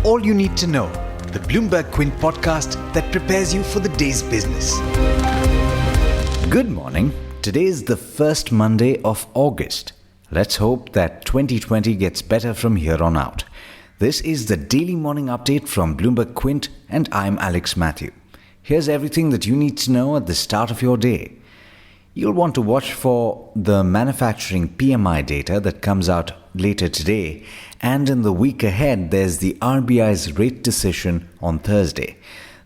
all you need to know, the Bloomberg Quint podcast that prepares you for the day's business. Good morning. Today is the first Monday of August. Let's hope that 2020 gets better from here on out. This is the daily morning update from Bloomberg Quint, and I'm Alex Matthew. Here's everything that you need to know at the start of your day. You'll want to watch for the manufacturing PMI data that comes out later today, and in the week ahead there's the RBI's rate decision on Thursday.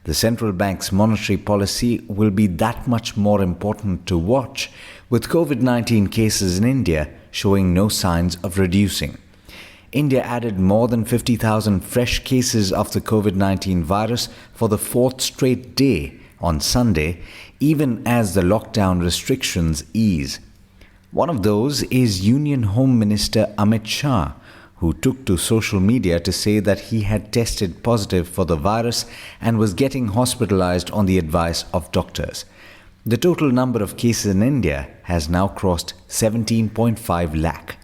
The central bank's monetary policy will be that much more important to watch, with COVID-19 cases in India showing no signs of reducing. India added more than 50,000 fresh cases of the COVID-19 virus for the fourth straight day on Sunday, even as the lockdown restrictions ease. One of those is Union Home Minister Amit Shah, who took to social media to say that he had tested positive for the virus and was getting hospitalized on the advice of doctors. The total number of cases in India has now crossed 17.5 lakh.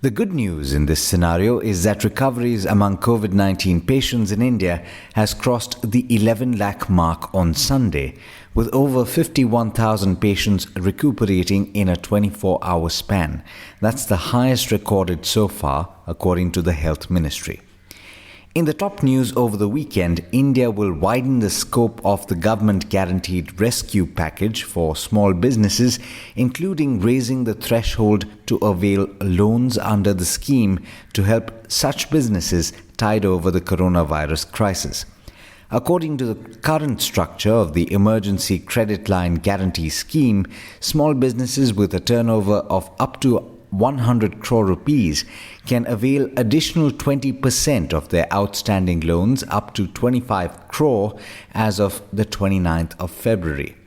The good news in this scenario is that recoveries among COVID-19 patients in India has crossed the 11 lakh mark on Sunday, with over 51,000 patients recuperating in a 24-hour span. That's the highest recorded so far, according to the Health Ministry. In the top news over the weekend, India will widen the scope of the government-guaranteed rescue package for small businesses, including raising the threshold to avail loans under the scheme to help such businesses tide over the coronavirus crisis. According to the current structure of the Emergency Credit Line Guarantee Scheme, small businesses with a turnover of up to 100 crore rupees can avail additional 20% of their outstanding loans up to 25 crore as of the 29th of February.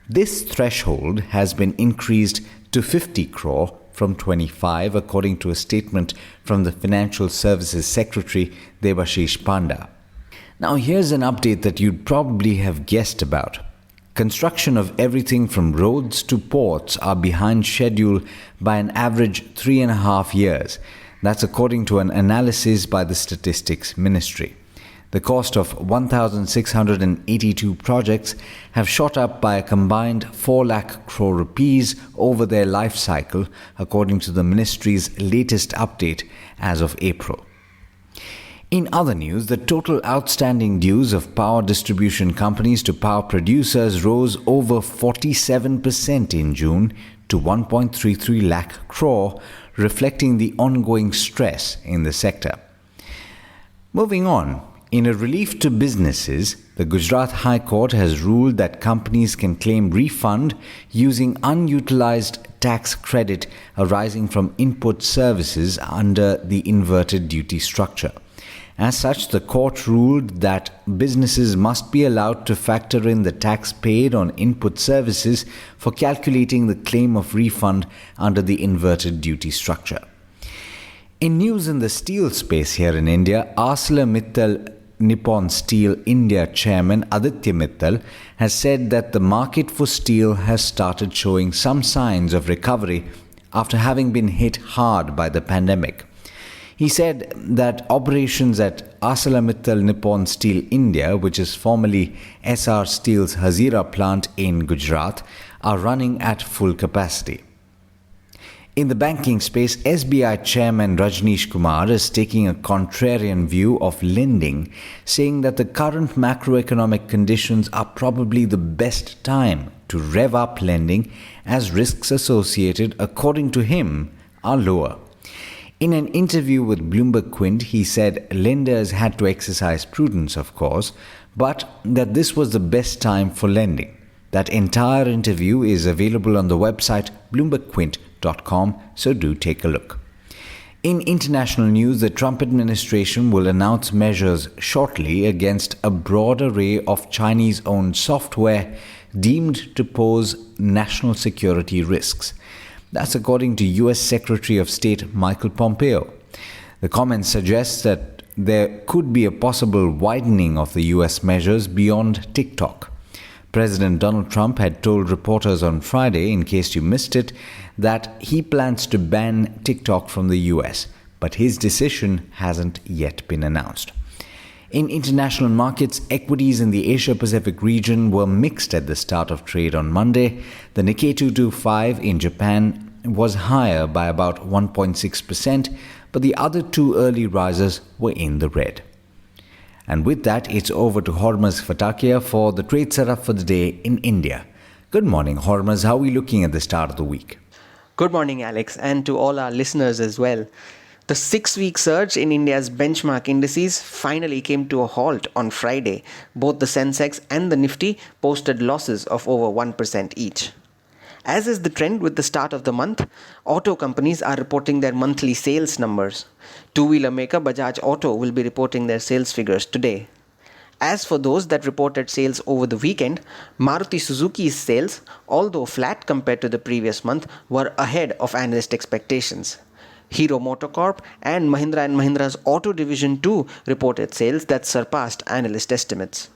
This threshold has been increased to 50 crore from 25, according to a statement from the Financial Services Secretary Debashish Panda. Now here's an update that you'd probably have guessed about. Construction of everything from roads to ports are behind schedule by an average 3.5 years. That's according to an analysis by the Statistics Ministry. The cost of 1,682 projects have shot up by a combined 4 lakh crore rupees over their life cycle, according to the ministry's latest update as of April. In other news, the total outstanding dues of power distribution companies to power producers rose over 47% in June to 1.33 lakh crore, reflecting the ongoing stress in the sector. Moving on, in a relief to businesses, the Gujarat High Court has ruled that companies can claim refund using unutilized tax credit arising from input services under the inverted duty structure. As such, the court ruled that businesses must be allowed to factor in the tax paid on input services for calculating the claim of refund under the inverted duty structure. In news in the steel space here in India, ArcelorMittal Nippon Steel India chairman Aditya Mittal has said that the market for steel has started showing some signs of recovery after having been hit hard by the pandemic. He said that operations at ArcelorMittal Nippon Steel India, which is formerly Essar Steel's Hazira plant in Gujarat, are running at full capacity. In the banking space, SBI chairman Rajneesh Kumar is taking a contrarian view of lending, saying that the current macroeconomic conditions are probably the best time to rev up lending, as risks associated, according to him, are lower. In an interview with Bloomberg Quint, he said lenders had to exercise prudence, of course, but that this was the best time for lending. That entire interview is available on the website bloombergquint.com, so do take a look. In international news, the Trump administration will announce measures shortly against a broad array of Chinese-owned software deemed to pose national security risks. That's according to U.S. Secretary of State Michael Pompeo. The comment suggests that there could be a possible widening of the U.S. measures beyond TikTok. President Donald Trump had told reporters on Friday, in case you missed it, that he plans to ban TikTok from the U.S., but his decision hasn't yet been announced. In international markets, equities in the Asia-Pacific region were mixed at the start of trade on Monday. The Nikkei 225 in Japan was higher by about 1.6%, but the other two early risers were in the red. And with that, it's over to Hormuz Fatakia for the trade setup for the day in India. Good morning, Hormuz. How are we looking at the start of the week? Good morning, Alex, and to all our listeners as well. The 6-week surge in India's benchmark indices finally came to a halt on Friday. Both the Sensex and the Nifty posted losses of over 1% each. As is the trend with the start of the month, auto companies are reporting their monthly sales numbers. Two-wheeler maker Bajaj Auto will be reporting their sales figures today. As for those that reported sales over the weekend, Maruti Suzuki's sales, although flat compared to the previous month, were ahead of analyst expectations. Hero MotoCorp and Mahindra's auto division too reported sales that surpassed analyst estimates.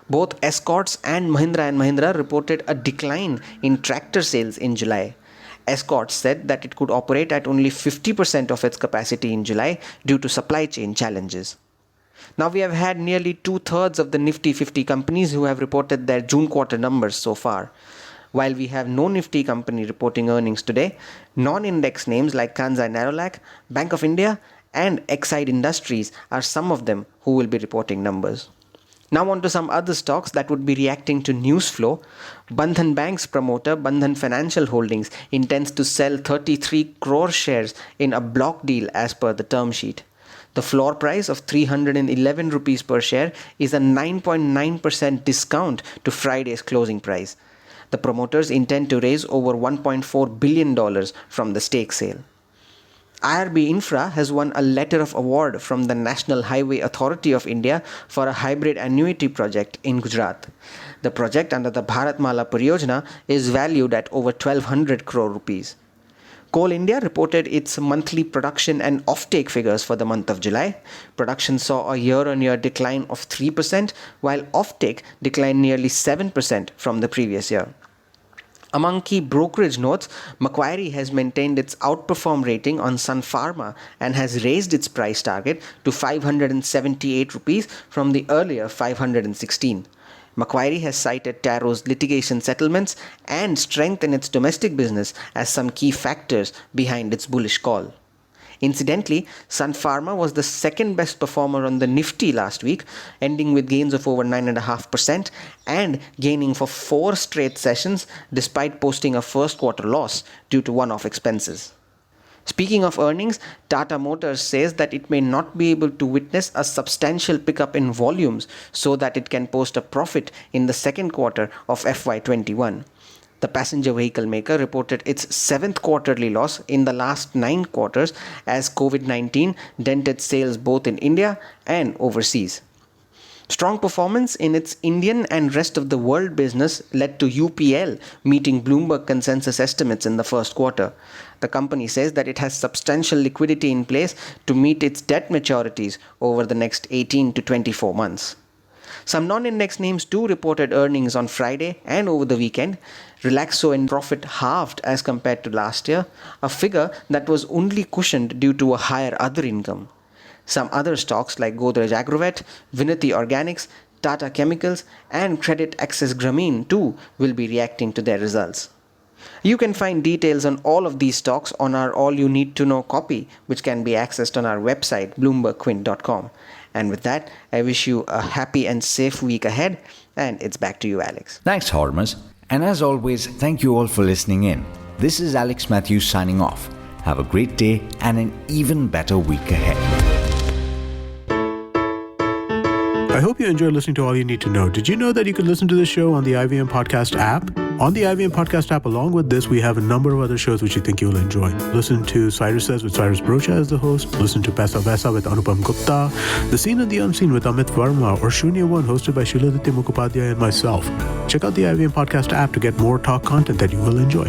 Both Escorts and Mahindra reported a decline in tractor sales in July. Escorts said that it could operate at only 50% of its capacity in July due to supply chain challenges. Now we have had nearly 2/3 of the Nifty 50 companies who have reported their June quarter numbers so far. While we have no Nifty company reporting earnings today, non-index names like Kansai Nerolac, Bank of India and Exide Industries are some of them who will be reporting numbers. Now on to some other stocks that would be reacting to news flow. Bandhan Bank's promoter Bandhan Financial Holdings intends to sell 33 crore shares in a block deal as per the term sheet. The floor price of 311 rupees per share is a 9.9% discount to Friday's closing price. The promoters intend to raise over $1.4 billion from the stake sale. IRB Infra has won a letter of award from the National Highway Authority of India for a hybrid annuity project in Gujarat. The project under the Bharatmala Pariyojana is valued at over 1,200 crore rupees. Coal India reported its monthly production and offtake figures for the month of July. Production saw a year-on-year decline of 3%, while offtake declined nearly 7% from the previous year. Among key brokerage notes, Macquarie has maintained its outperform rating on Sun Pharma and has raised its price target to 578 rupees from the earlier 516. Macquarie has cited Taro's litigation settlements and strength in its domestic business as some key factors behind its bullish call. Incidentally, Sun Pharma was the second best performer on the Nifty last week, ending with gains of over 9.5% and gaining for 4 straight sessions despite posting a first quarter loss due to one-off expenses. Speaking of earnings, Tata Motors says that it may not be able to witness a substantial pickup in volumes so that it can post a profit in the second quarter of FY21. The passenger vehicle maker reported its 7th quarterly loss in the last 9 quarters as COVID-19 dented sales both in India and overseas. Strong performance in its Indian and rest of the world business led to UPL meeting Bloomberg consensus estimates in the first quarter. The company says that it has substantial liquidity in place to meet its debt maturities over the next 18 to 24 months. Some non-index names too reported earnings on Friday and over the weekend. Relaxo in profit halved as compared to last year, a figure that was only cushioned due to a higher other income. Some other stocks like Godrej Agrovet, Vinati Organics, Tata Chemicals and Credit Access Grameen too will be reacting to their results. You can find details on all of these stocks on our All You Need to Know copy, which can be accessed on our website bloombergquint.com. And with that, I wish you a happy and safe week ahead, and it's back to you, Alex. Thanks, Hormuz. And as always, thank you all for listening in. This is Alex Matthews signing off. Have a great day and an even better week ahead. I hope you enjoyed listening to All You Need to Know. Did you know that you can listen to the show on the IVM Podcast app? On the IVM Podcast app, along with this, we have a number of other shows which you think you'll enjoy. Listen to Cyrus Says with Cyrus Brocha as the host. Listen to Paisa Vaisa with Anupam Gupta. The Scene and the Unseen with Amit Verma. Or Shunya One hosted by Shiladitya Mukhopadhyay and myself. Check out the IVM Podcast app to get more talk content that you will enjoy.